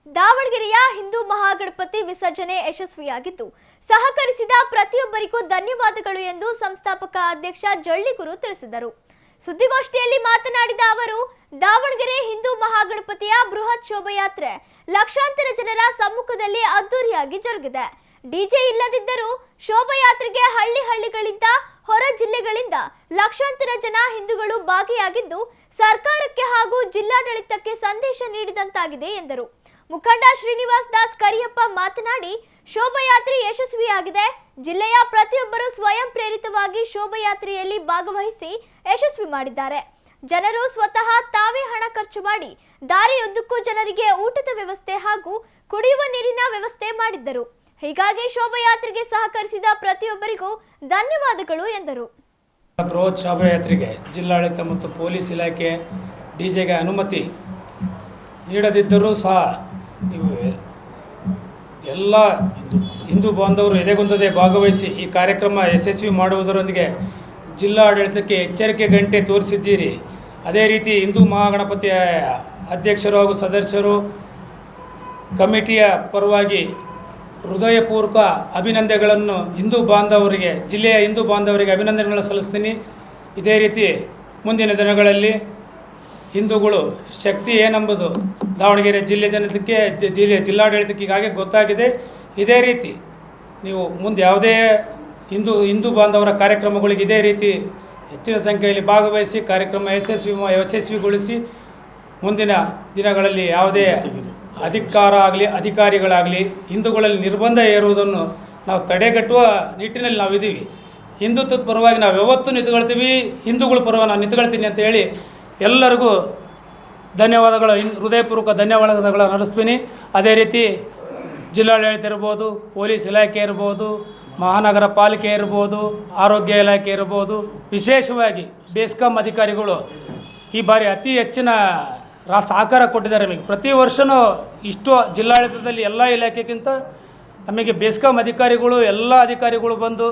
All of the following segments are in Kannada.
ದಾವಣಗೆರೆಯ ಹಿಂದೂ ಮಹಾಗಣಪತಿ ವಿಸರ್ಜನೆ ಯಶಸ್ವಿಯಾಗಿದ್ದು ಸಹಕರಿಸಿದ ಪ್ರತಿಯೊಬ್ಬರಿಗೂ ಧನ್ಯವಾದಗಳು ಎಂದು ಸಂಸ್ಥಾಪಕ ಅಧ್ಯಕ್ಷ ಜಳ್ಳಿಗುರು ತಿಳಿಸಿದರು. ಸುದ್ದಿಗೋಷ್ಠಿಯಲ್ಲಿ ಮಾತನಾಡಿದ ಅವರು, ದಾವಣಗೆರೆ ಹಿಂದೂ ಮಹಾಗಣಪತಿಯ ಬೃಹತ್ ಶೋಭಾಯಾತ್ರೆ ಲಕ್ಷಾಂತರ ಜನರ ಸಮ್ಮುಖದಲ್ಲಿ ಅದ್ದೂರಿಯಾಗಿ ಜರುಗಿದೆ. ಡಿಜೆ ಇಲ್ಲದಿದ್ದರೂ ಶೋಭಾಯಾತ್ರೆಗೆ ಹಳ್ಳಿಗಳಿಂದ ಹೊರ ಜಿಲ್ಲೆಗಳಿಂದ ಲಕ್ಷಾಂತರ ಜನ ಹಿಂದೂಗಳು ಭಾಗಿಯಾಗಿದ್ದು ಸರ್ಕಾರಕ್ಕೆ ಹಾಗೂ ಜಿಲ್ಲಾಡಳಿತಕ್ಕೆ ಸಂದೇಶ ನೀಡಿದಂತಾಗಿದೆ ಎಂದರು. ಮುಖಂಡ ಶ್ರೀನಿವಾಸ್ ದಾಸ್ ಕರಿಯಪ್ಪ ಮಾತನಾಡಿ, ಶೋಭಾಯಾತ್ರೆ ಯಶಸ್ವಿಯಾಗಿದೆ. ಜಿಲ್ಲೆಯ ಪ್ರತಿಯೊಬ್ಬರು ಸ್ವಯಂ ಪ್ರೇರಿತವಾಗಿ ಶೋಭಾಯಾತ್ರೆಯಲ್ಲಿ ಭಾಗವಹಿಸಿ ಯಶಸ್ವಿ ಮಾಡಿದ್ದಾರೆ. ಜನರು ಸ್ವತಃ ತಾವೇ ಹಣ ಖರ್ಚು ಮಾಡಿ ದಾರಿಯುದ್ದಕ್ಕೂ ಜನರಿಗೆ ಊಟದ ವ್ಯವಸ್ಥೆ ಹಾಗೂ ಕುಡಿಯುವ ನೀರಿನ ವ್ಯವಸ್ಥೆ ಮಾಡಿದ್ದರು. ಹೀಗಾಗಿ ಶೋಭಾಯಾತ್ರೆಗೆ ಸಹಕರಿಸಿದ ಪ್ರತಿಯೊಬ್ಬರಿಗೂ ಧನ್ಯವಾದಗಳು ಎಂದರು. ಬೃಹತ್ ಶೋಭಾಯಾತ್ರೆಗೆ ಜಿಲ್ಲಾಡಳಿತ ಮತ್ತು ಪೊಲೀಸ್ ಇಲಾಖೆ ಡಿಜೆಗೆ ಅನುಮತಿ ನೀಡದಿದ್ದರೂ ಸಹ ಎಲ್ಲ ಹಿಂದೂ ಬಾಂಧವರು ಎದೆಗುಂದದೆ ಭಾಗವಹಿಸಿ ಈ ಕಾರ್ಯಕ್ರಮ ಯಶಸ್ವಿ ಮಾಡುವುದರೊಂದಿಗೆ ಜಿಲ್ಲಾಡಳಿತಕ್ಕೆ ಎಚ್ಚರಿಕೆ ಗಂಟೆ ತೋರಿಸಿದ್ದೀರಿ. ಅದೇ ರೀತಿ ಹಿಂದೂ ಮಹಾಗಣಪತಿಯ ಅಧ್ಯಕ್ಷರು ಹಾಗೂ ಸದಸ್ಯರು ಕಮಿಟಿಯ ಪರವಾಗಿ ಹೃದಯಪೂರ್ವಕ ಅಭಿನಂದನೆಗಳನ್ನು ಜಿಲ್ಲೆಯ ಹಿಂದೂ ಬಾಂಧವರಿಗೆ ಅಭಿನಂದನೆಗಳನ್ನು ಸಲ್ಲಿಸ್ತೀನಿ. ಇದೇ ರೀತಿ ಮುಂದಿನ ದಿನಗಳಲ್ಲಿ ಹಿಂದೂಗಳು ಶಕ್ತಿ ಏನೆಂಬುದು ದಾವಣಗೆರೆ ಜಿಲ್ಲೆ ಜನತೆಗೆ ಜಿಲ್ಲಾಡಳಿತಕ್ಕೆ ಈಗಾಗಲೇ ಗೊತ್ತಾಗಿದೆ. ಇದೇ ರೀತಿ ನೀವು ಮುಂದೆ ಯಾವುದೇ ಹಿಂದೂ ಬಾಂಧವರ ಕಾರ್ಯಕ್ರಮಗಳಿಗೆ ಇದೇ ರೀತಿ ಹೆಚ್ಚಿನ ಸಂಖ್ಯೆಯಲ್ಲಿ ಭಾಗವಹಿಸಿ ಕಾರ್ಯಕ್ರಮ ಯಶಸ್ವಿಗೊಳಿಸಿ ಮುಂದಿನ ದಿನಗಳಲ್ಲಿ ಯಾವುದೇ ಅಧಿಕಾರಿಗಳಾಗಲಿ ಹಿಂದೂಗಳಲ್ಲಿ ನಿರ್ಬಂಧ ಏರುವುದನ್ನು ನಾವು ತಡೆಗಟ್ಟುವ ನಿಟ್ಟಿನಲ್ಲಿ ನಾವಿದ್ದೀವಿ. ಹಿಂದುತ್ವದ ಪರವಾಗಿ ನಾವು ಯಾವತ್ತೂ ನಿಂತುಕೊಳ್ತೀವಿ, ಹಿಂದೂಗಳ ಪರವಾಗಿ ನಾನು ನಿಂತುಕೊಳ್ತೀನಿ ಅಂತ ಹೇಳಿ ಎಲ್ಲರಿಗೂ ಹೃದಯಪೂರ್ವಕ ಧನ್ಯವಾದಗಳನ್ನು ನಡೆಸ್ತೀನಿ. ಅದೇ ರೀತಿ ಜಿಲ್ಲಾಡಳಿತ ಇರ್ಬೋದು, ಪೊಲೀಸ್ ಇಲಾಖೆ ಇರ್ಬೋದು, ಮಹಾನಗರ ಪಾಲಿಕೆ ಇರ್ಬೋದು, ಆರೋಗ್ಯ ಇಲಾಖೆ ಇರ್ಬೋದು, ವಿಶೇಷವಾಗಿ ಬೆಸ್ಕಾಂ ಅಧಿಕಾರಿಗಳು ಈ ಬಾರಿ ಅತಿ ಹೆಚ್ಚಿನ ಸಹಕಾರ ಕೊಟ್ಟಿದ್ದಾರೆ. ನಮಗೆ ಪ್ರತಿ ವರ್ಷವೂ ಇಷ್ಟು ಜಿಲ್ಲಾಡಳಿತದಲ್ಲಿ ಎಲ್ಲ ಇಲಾಖೆಗಿಂತ ನಮಗೆ ಬೆಸ್ಕಾಂ ಅಧಿಕಾರಿಗಳು ಎಲ್ಲ ಅಧಿಕಾರಿಗಳು ಬಂದು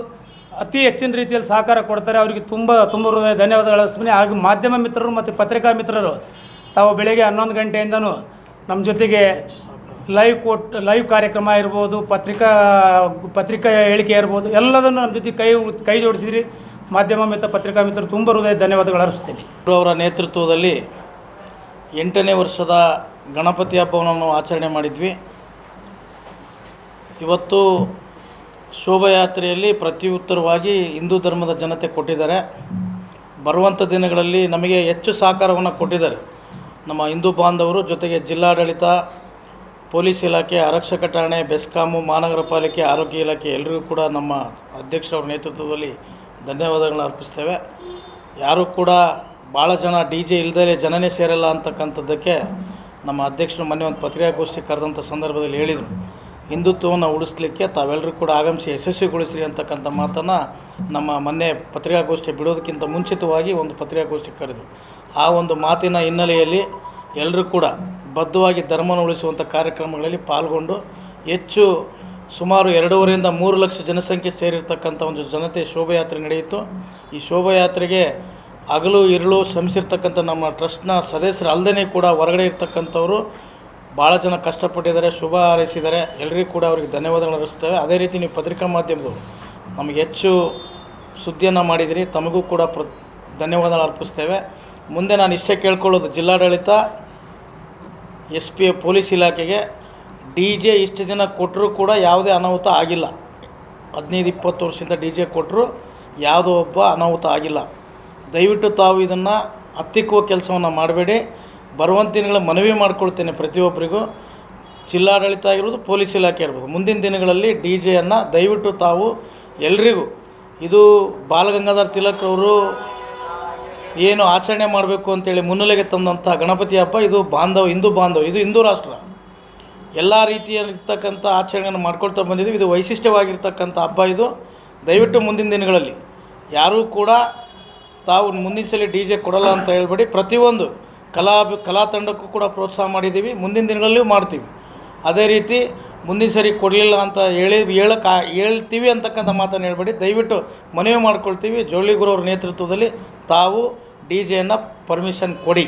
ಅತಿ ಹೆಚ್ಚಿನ ರೀತಿಯಲ್ಲಿ ಸಹಕಾರ ಕೊಡ್ತಾರೆ. ಅವರಿಗೆ ತುಂಬ ಹೃದಯ ಧನ್ಯವಾದಗಳು ಅರ್ಪಿಸ್ತೀನಿ. ಹಾಗೂ ಮಾಧ್ಯಮ ಮಿತ್ರರು ಮತ್ತು ಪತ್ರಿಕಾ ಮಿತ್ರರು ತಾವು ಬೆಳಗ್ಗೆ 11 ಗಂಟೆಯಿಂದನೂ ನಮ್ಮ ಜೊತೆಗೆ ಲೈವ್ ಕಾರ್ಯಕ್ರಮ ಇರ್ಬೋದು, ಪತ್ರಿಕಾ ಹೇಳಿಕೆ ಇರ್ಬೋದು, ಎಲ್ಲದನ್ನು ನಮ್ಮ ಜೊತೆ ಕೈ ಜೋಡಿಸಿದ್ರಿ. ಮಾಧ್ಯಮ ಮತ್ತು ಪತ್ರಿಕಾ ಮಿತ್ರರು ತುಂಬ ಹೃದಯ ಧನ್ಯವಾದಗಳು ಅರ್ಪಿಸ್ತೀನಿ. ಅವರ ನೇತೃತ್ವದಲ್ಲಿ 8ನೇ ವರ್ಷದ ಗಣಪತಿ ಹಬ್ಬವನ್ನು ಆಚರಣೆ ಮಾಡಿದ್ವಿ. ಇವತ್ತು ಶೋಭಾಯಾತ್ರೆಯಲ್ಲಿ ಪ್ರತ್ಯುತ್ತರವಾಗಿ ಹಿಂದೂ ಧರ್ಮದ ಜನತೆ ಕೊಟ್ಟಿದ್ದಾರೆ. ಬರುವಂಥ ದಿನಗಳಲ್ಲಿ ನಮಗೆ ಹೆಚ್ಚು ಸಹಕಾರವನ್ನು ಕೊಟ್ಟಿದ್ದಾರೆ ನಮ್ಮ ಹಿಂದೂ ಬಾಂಧವರು. ಜೊತೆಗೆ ಜಿಲ್ಲಾಡಳಿತ, ಪೊಲೀಸ್ ಇಲಾಖೆ, ಆರಕ್ಷಕ ಠಾಣೆ, ಬೆಸ್ಕಾಮು, ಮಹಾನಗರ ಪಾಲಿಕೆ, ಆರೋಗ್ಯ ಇಲಾಖೆ ಎಲ್ಲರಿಗೂ ಕೂಡ ನಮ್ಮ ಅಧ್ಯಕ್ಷರವರ ನೇತೃತ್ವದಲ್ಲಿ ಧನ್ಯವಾದಗಳನ್ನ ಅರ್ಪಿಸ್ತೇವೆ. ಯಾರೂ ಕೂಡ ಭಾಳ ಜನ ಡಿಜೆ ಇಲ್ಲದೇ ಜನನೇ ಸೇರಲ್ಲ ಅಂತಕ್ಕಂಥದ್ದಕ್ಕೆ ನಮ್ಮ ಅಧ್ಯಕ್ಷರು ಮೊನ್ನೆ ಒಂದು ಪತ್ರಿಕಾಗೋಷ್ಠಿ ಕರೆದಂಥ ಸಂದರ್ಭದಲ್ಲಿ ಹೇಳಿದರು. ಹಿಂದುತ್ವವನ್ನು ಉಳಿಸ್ಲಿಕ್ಕೆ ತಾವೆಲ್ಲರೂ ಕೂಡ ಆಗಮಿಸಿ ಯಶಸ್ವಿಗೊಳಿಸ್ರಿ ಅಂತಕ್ಕಂಥ ಮಾತನ್ನು ನಮ್ಮ ಮೊನ್ನೆ ಪತ್ರಿಕಾಗೋಷ್ಠಿ ಬಿಡೋದಕ್ಕಿಂತ ಮುಂಚಿತವಾಗಿ ಒಂದು ಪತ್ರಿಕಾಗೋಷ್ಠಿ ಕರೆದರು. ಆ ಒಂದು ಮಾತಿನ ಹಿನ್ನೆಲೆಯಲ್ಲಿ ಎಲ್ಲರೂ ಕೂಡ ಬದ್ಧವಾಗಿ ಧರ್ಮವನ್ನು ಉಳಿಸುವಂಥ ಕಾರ್ಯಕ್ರಮಗಳಲ್ಲಿ ಪಾಲ್ಗೊಂಡು ಸುಮಾರು 2.5ರಿಂದ 3 ಲಕ್ಷ ಜನಸಂಖ್ಯೆ ಸೇರಿರ್ತಕ್ಕಂಥ ಒಂದು ಜನತೆ ಶೋಭಾಯಾತ್ರೆ ನಡೆಯಿತು. ಈ ಶೋಭಾಯಾತ್ರೆಗೆ ಹಗಲು ಇರುಳು ಶ್ರಮಿಸಿರ್ತಕ್ಕಂಥ ನಮ್ಮ ಟ್ರಸ್ಟ್ನ ಸದಸ್ಯರು ಅಲ್ಲದೇ ಕೂಡ ಹೊರಗಡೆ ಇರ್ತಕ್ಕಂಥವರು ಭಾಳ ಜನ ಕಷ್ಟಪಟ್ಟಿದ್ದಾರೆ, ಶುಭ ಹಾರೈಸಿದ್ದಾರೆ. ಎಲ್ಲರಿಗೂ ಕೂಡ ಅವರಿಗೆ ಧನ್ಯವಾದಗಳು ಅರ್ಪಿಸ್ತೇವೆ. ಅದೇ ರೀತಿ ನೀವು ಪತ್ರಿಕಾ ಮಾಧ್ಯಮದವರು ನಮಗೆ ಹೆಚ್ಚು ಸುದ್ದಿಯನ್ನು ಮಾಡಿದಿರಿ, ತಮಗೂ ಕೂಡ ಧನ್ಯವಾದಗಳು ಅರ್ಪಿಸ್ತೇವೆ. ಮುಂದೆ ನಾನು ಇಷ್ಟೇ ಕೇಳ್ಕೊಳ್ಳೋದು, ಜಿಲ್ಲಾಡಳಿತ, SP, ಪೊಲೀಸ್ ಇಲಾಖೆಗೆ ಡಿಜೆ ಇಷ್ಟು ದಿನ ಕೊಟ್ಟರೂ ಕೂಡ ಯಾವುದೇ ಅನಾಹುತ ಆಗಿಲ್ಲ. 15-20 ವರ್ಷದಿಂದ ಡಿಜೆ ಕೊಟ್ಟರು ಯಾವುದೋ ಒಬ್ಬ ಅನಾಹುತ ಆಗಿಲ್ಲ. ದಯವಿಟ್ಟು ತಾವು ಇದನ್ನು ಹತ್ತಿಕ್ಕುವ ಕೆಲಸವನ್ನು ಮಾಡಬೇಡಿ. ಬರುವಂಥ ದಿನಗಳ ಮನವಿ ಮಾಡ್ಕೊಳ್ತೇನೆ ಪ್ರತಿಯೊಬ್ಬರಿಗೂ, ಜಿಲ್ಲಾಡಳಿತ ಆಗಿರ್ಬೋದು, ಪೊಲೀಸ್ ಇಲಾಖೆ ಇರ್ಬೋದು, ಮುಂದಿನ ದಿನಗಳಲ್ಲಿ ಡಿಜೆಯನ್ನು ದಯವಿಟ್ಟು ತಾವು ಎಲ್ರಿಗೂ, ಇದು ಬಾಲಗಂಗಾಧರ ತಿಲಕ್ ಅವರು ಏನು ಆಚರಣೆ ಮಾಡಬೇಕು ಅಂತೇಳಿ ಮುನ್ನೆಲೆಗೆ ತಂದಂಥ ಗಣಪತಿ ಹಬ್ಬ, ಇದು ಹಿಂದೂ ಬಾಂಧವ, ಇದು ಹಿಂದೂ ರಾಷ್ಟ್ರ, ಎಲ್ಲ ರೀತಿಯಲ್ಲಿರ್ತಕ್ಕಂಥ ಆಚರಣೆಯನ್ನು ಮಾಡ್ಕೊಳ್ತಾ ಬಂದಿದ್ದೀವಿ. ಇದು ವೈಶಿಷ್ಟ್ಯವಾಗಿರ್ತಕ್ಕಂಥ ಹಬ್ಬ. ಇದು ದಯವಿಟ್ಟು ಮುಂದಿನ ದಿನಗಳಲ್ಲಿ ಯಾರೂ ಕೂಡ ತಾವು ಮುಂದಿನ ಸಲ ಡಿಜೆ ಕೊಡಲ್ಲ ಅಂತ ಹೇಳ್ಬೇಡಿ. ಪ್ರತಿಯೊಂದು ಕಲಾ ತಂಡಕ್ಕೂ ಕೂಡ ಪ್ರೋತ್ಸಾಹ ಮಾಡಿದ್ದೀವಿ, ಮುಂದಿನ ದಿನಗಳಲ್ಲಿಯೂ ಮಾಡ್ತೀವಿ. ಅದೇ ರೀತಿ ಮುಂದಿನ ಸರಿ ಕೊಡಲಿಲ್ಲ ಅಂತ ಹೇಳ್ತೀವಿ ಅಂತಕ್ಕಂಥ ಮಾತನ್ನು ಹೇಳ್ಬೇಡಿ. ದಯವಿಟ್ಟು ಮನವಿ ಮಾಡ್ಕೊಳ್ತೀವಿ, ಜೋಳಿಗುರು ಅವ್ರ ನೇತೃತ್ವದಲ್ಲಿ ತಾವು ಡಿಜೆಯನ್ನು ಪರ್ಮಿಷನ್ ಕೊಡಿ.